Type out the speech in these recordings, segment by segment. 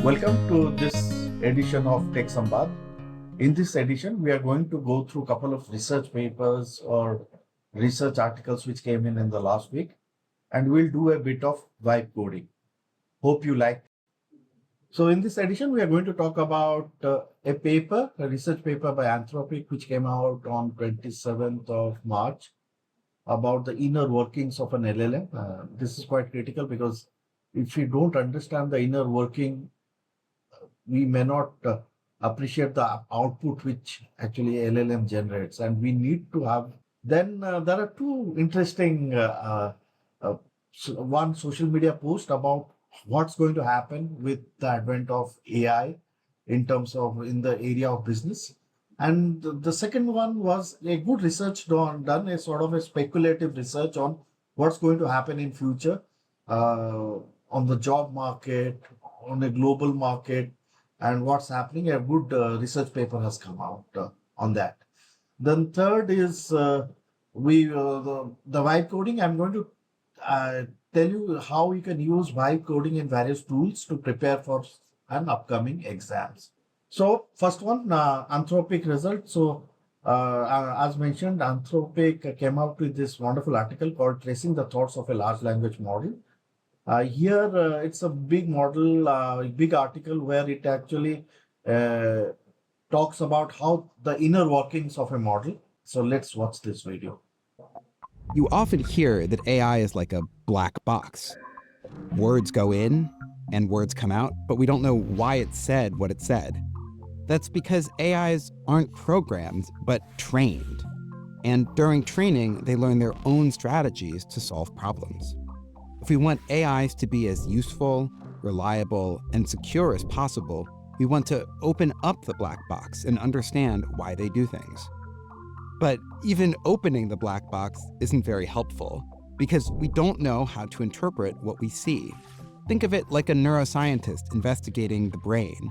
Welcome to this edition of TechSambad. In this edition, we are going to go through a couple of research papers or research articles which came in the last week, and we'll do a bit of vibe coding. Hope you like. So in this edition, we are going to talk about a research paper by Anthropic, which came out on 27th of March about the inner workings of an LLM. This is quite critical because if we don't understand the inner working, we may not appreciate the output which actually LLM generates, and we need to have. Then there are two interesting one social media post about what's going to happen with the advent of AI in terms of in the area of business. And the second one was a good research done a sort of a speculative research on what's going to happen in future on the job market, on a global market, and what's happening. A good research paper has come out on that. Then third is the vibe coding. I'm going to tell you how you can use vibe coding in various tools to prepare for an upcoming exams. So first one, Anthropic result. So as mentioned, Anthropic came out with this wonderful article called "Tracing the Thoughts of a Large Language Model." Here, it's a big model, big article where it actually talks about how the inner workings of a model. So let's watch this video. You often hear that AI is like a black box. Words go in and words come out, but we don't know why it said what it said. That's because AIs aren't programmed, but trained. And during training, they learn their own strategies to solve problems. If we want AIs to be as useful, reliable, and secure as possible, we want to open up the black box and understand why they do things. But even opening the black box isn't very helpful because we don't know how to interpret what we see. Think of it like a neuroscientist investigating the brain.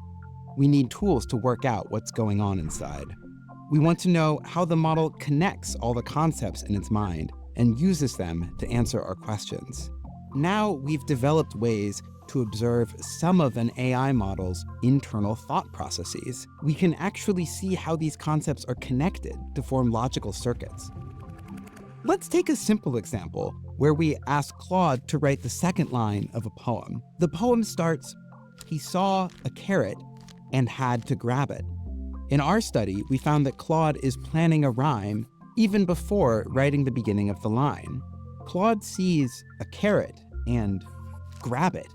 We need tools to work out what's going on inside. We want to know how the model connects all the concepts in its mind and uses them to answer our questions. Now we've developed ways to observe some of an AI model's internal thought processes. We can actually see how these concepts are connected to form logical circuits. Let's take a simple example where we ask Claude to write the second line of a poem. The poem starts, "He saw a carrot and had to grab it." In our study, we found that Claude is planning a rhyme even before writing the beginning of the line. Claude sees a carrot and grab it,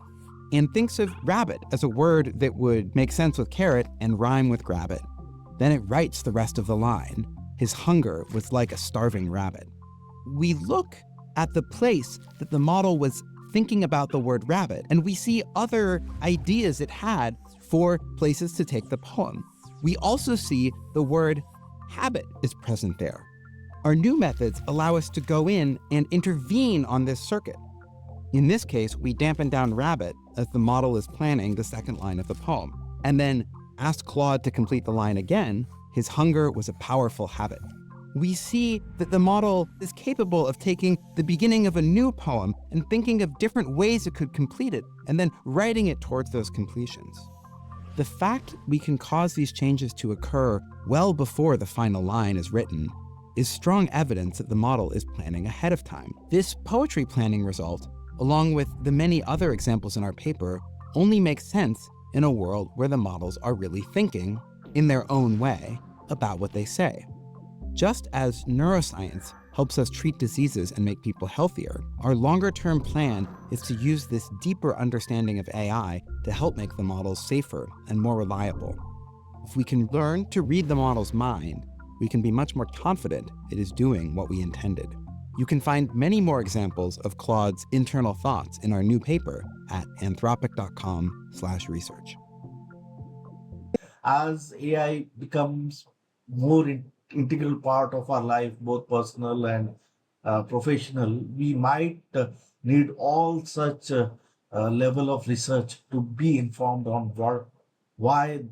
and thinks of rabbit as a word that would make sense with carrot and rhyme with grab it. Then it writes the rest of the line. His hunger was like a starving rabbit. We look at the place that the model was thinking about the word rabbit, and we see other ideas it had for places to take the poem. We also see the word habit is present there. Our new methods allow us to go in and intervene on this circuit. In this case, we dampen down rabbit as the model is planning the second line of the poem, and then ask Claude to complete the line again. His hunger was a powerful habit. We see that the model is capable of taking the beginning of a new poem and thinking of different ways it could complete it, and then writing it towards those completions. The fact we can cause these changes to occur well before the final line is written is strong evidence that the model is planning ahead of time. This poetry planning result, along with the many other examples in our paper, only makes sense in a world where the models are really thinking, in their own way, about what they say. Just as neuroscience helps us treat diseases and make people healthier, our longer-term plan is to use this deeper understanding of AI to help make the models safer and more reliable. If we can learn to read the model's mind, we can be much more confident it is doing what we intended. You can find many more examples of Claude's internal thoughts in our new paper at anthropic.com/research. As AI becomes more integral part of our life, both personal and professional, we might need all such level of research to be informed on why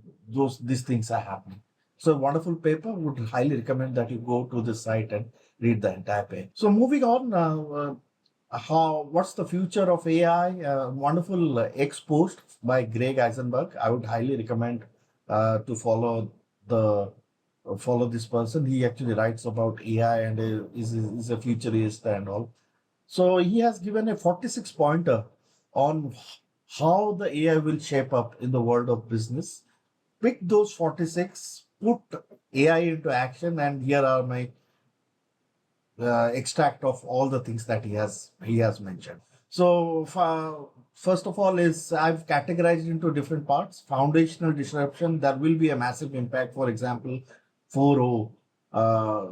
these things are happening. So, wonderful paper. Would highly recommend that you go to the site and read the entire page. So, moving on, how what's the future of AI? Wonderful ex post by Greg Eisenberg. I would highly recommend to the follow this person. He actually writes about AI and is a futurist and all. So he has given a 46 pointer on how the AI will shape up in the world of business. Pick those 46, put AI into action, and here are my extract of all the things that he has mentioned. So first of all is I've categorized into different parts. Foundational disruption, there will be a massive impact. For example, 4.0 uh,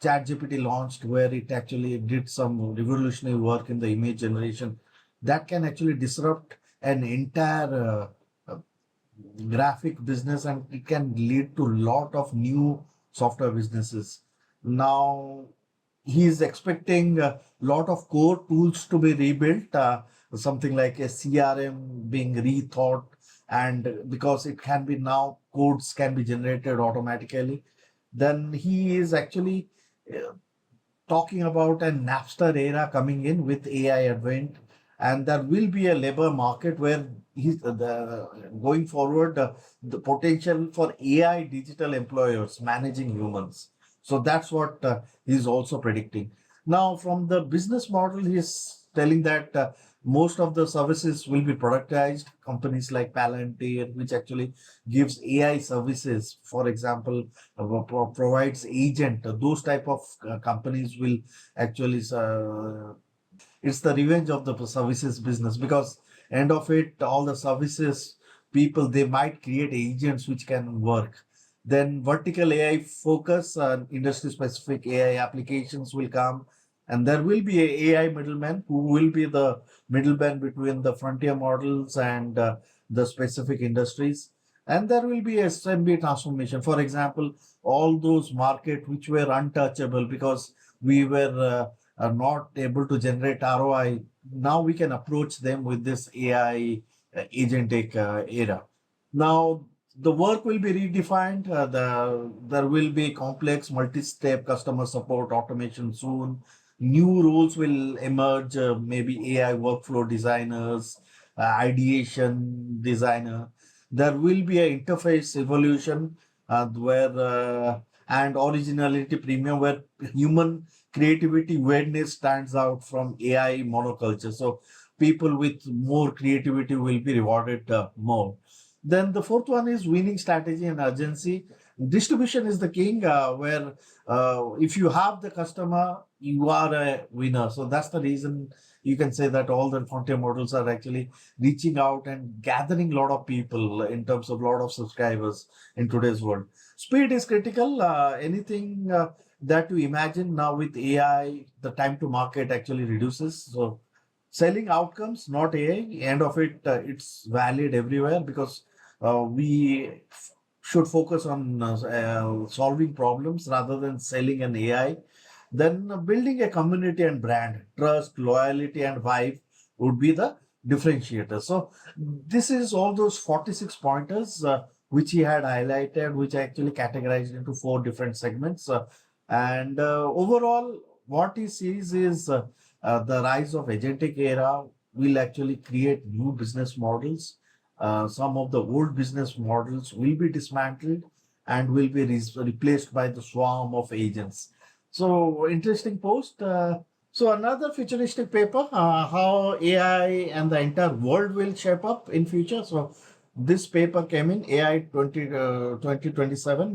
ChatGPT launched where it actually did some revolutionary work in the image generation that can actually disrupt an entire graphic business, and it can lead to a lot of new software businesses. Now he is expecting a lot of core tools to be rebuilt, something like a CRM being rethought, and because it can be now codes can be generated automatically. Then he is actually uh, talking about a Napster era coming in with AI advent, and there will be a labor market where going forward the potential for AI digital employers managing humans. So that's what he's also predicting. Now, from the business model, he's telling that most of the services will be productized. Companies like Palantir, which actually gives AI services, for example, provides agent. Those type of companies will actually it's the revenge of the services business, because end of it all the services people they might create agents which can work. Then vertical AI focus on industry specific AI applications will come, and there will be a AI middleman who will be the middleman between the frontier models and the specific industries. And there will be a SMB transformation. For example, all those market which were untouchable because we were are not able to generate ROI, now we can approach them with this AI agentic era. Now the work will be redefined. There will be complex multi-step customer support automation soon. New roles will emerge, maybe AI workflow designers, ideation designer. There will be an interface evolution where and originality premium where human creativity weirdness stands out from AI monoculture. So people with more creativity will be rewarded more. Then the fourth one is winning strategy and urgency. Distribution is the king, where if you have the customer, you are a winner. So that's the reason you can say that all the frontier models are actually reaching out and gathering a lot of people in terms of a lot of subscribers in today's world. Speed is critical. Anything that you imagine now with AI, the time to market actually reduces. So selling outcomes, not AI. End of it, it's valid everywhere because we should focus on solving problems rather than selling an AI. Then building a community and brand, trust, loyalty, and vibe would be the differentiator. So this is all those 46 pointers which he had highlighted, which I actually categorized into four different segments. And overall, what he sees is the rise of agentic era will actually create new business models. Some of the old business models will be dismantled and will be replaced by the swarm of agents. So interesting post. So another futuristic paper, how AI and the entire world will shape up in future. So this paper came in AI 2027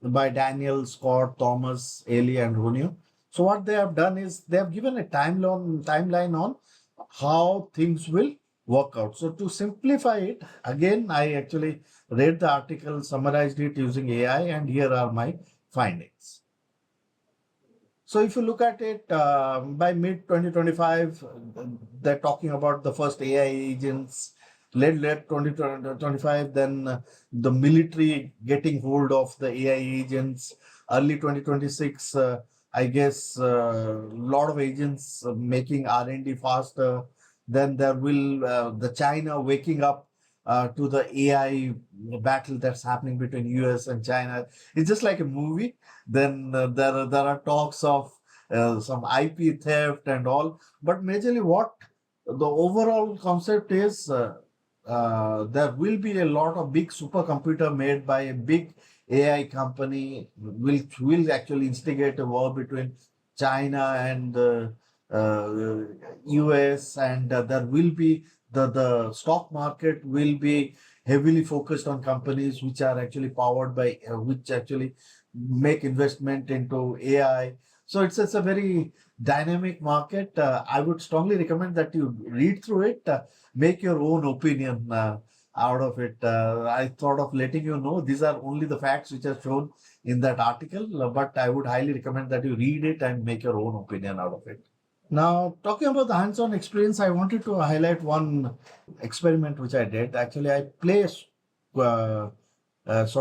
by Daniel, Scott, Thomas, Ailey, and Runio. So what they have done is they have given a timeline on how things will work out. So to simplify it, again, I actually read the article, summarized it using AI, and here are my findings. So if you look at it, by mid 2025, they're talking about the first AI agents. Late 2025, then the military getting hold of the AI agents. Early 2026, I guess a lot of agents making R&D faster. Then there will the China waking up to the AI battle that's happening between US and China. It's just like a movie. Then there are talks of some IP theft and all. But majorly, what the overall concept is, there will be a lot of big supercomputer made by a big AI company, which will actually instigate a war between China and US, and there will be the stock market will be heavily focused on companies which are actually powered by which actually make investment into AI. So it's a very dynamic market. I would strongly recommend that you read through it, make your own opinion out of it. I thought of letting you know these are only the facts which are shown in that article, but I would highly recommend that you read it and make your own opinion out of it. Now, talking about the hands-on experience, I wanted to highlight one experiment which I did. Actually, I play sort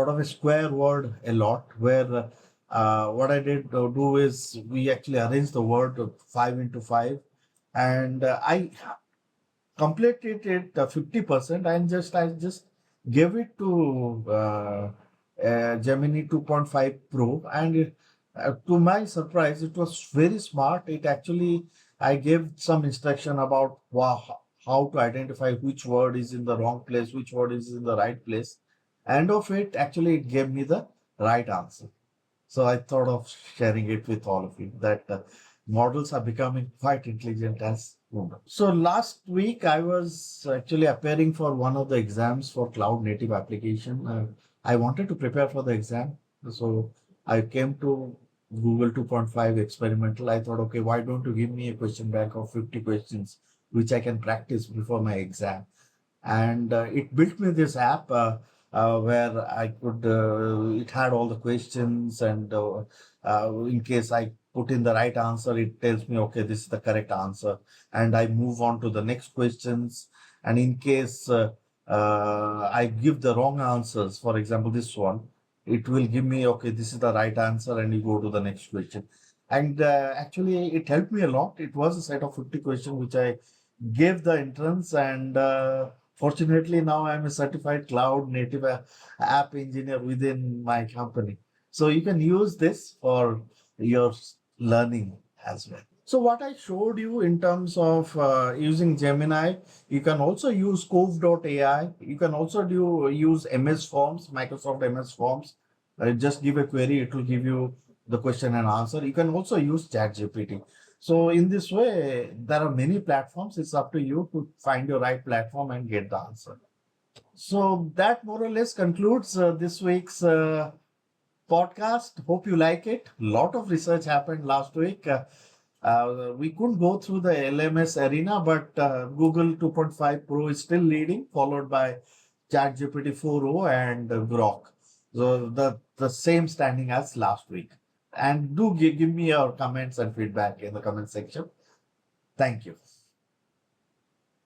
of a square word a lot, where what I did do is we actually arranged the word 5 into 5, and I completed it 50%, and I just gave it to Gemini 2.5 Pro, and to my surprise, it was very smart. It actually, I gave some instruction about how to identify which word is in the wrong place, which word is in the right place, and of it actually it gave me the right answer. So I thought of sharing it with all of you that models are becoming quite intelligent as humans. So last week I was actually appearing for one of the exams for cloud native application. I wanted to prepare for the exam. So I came to Google 2.5 experimental. I thought, okay, why don't you give me a question bank of 50 questions, which I can practice before my exam? And it built me this app where I could, it had all the questions, and in case I put in the right answer, it tells me, okay, this is the correct answer. And I move on to the next questions. And in case I give the wrong answers, for example, this one, it will give me, okay, this is the right answer, and you go to the next question. And actually, it helped me a lot. It was a set of 50 questions which I gave the entrance, and fortunately, now I'm a certified cloud native app engineer within my company. So you can use this for your learning as well. So what I showed you in terms of using Gemini, you can also use Cove.ai. You can also use MS Forms, Microsoft MS Forms. Just give a query, it will give you the question and answer. You can also use ChatGPT. So in this way, there are many platforms. It's up to you to find your right platform and get the answer. So that more or less concludes this week's podcast. Hope you like it. A lot of research happened last week. We couldn't go through the LMS arena, but Google 2.5 Pro is still leading, followed by ChatGPT 4o and Grok. So the same standing as last week. And do give me your comments and feedback in the comment section. Thank you.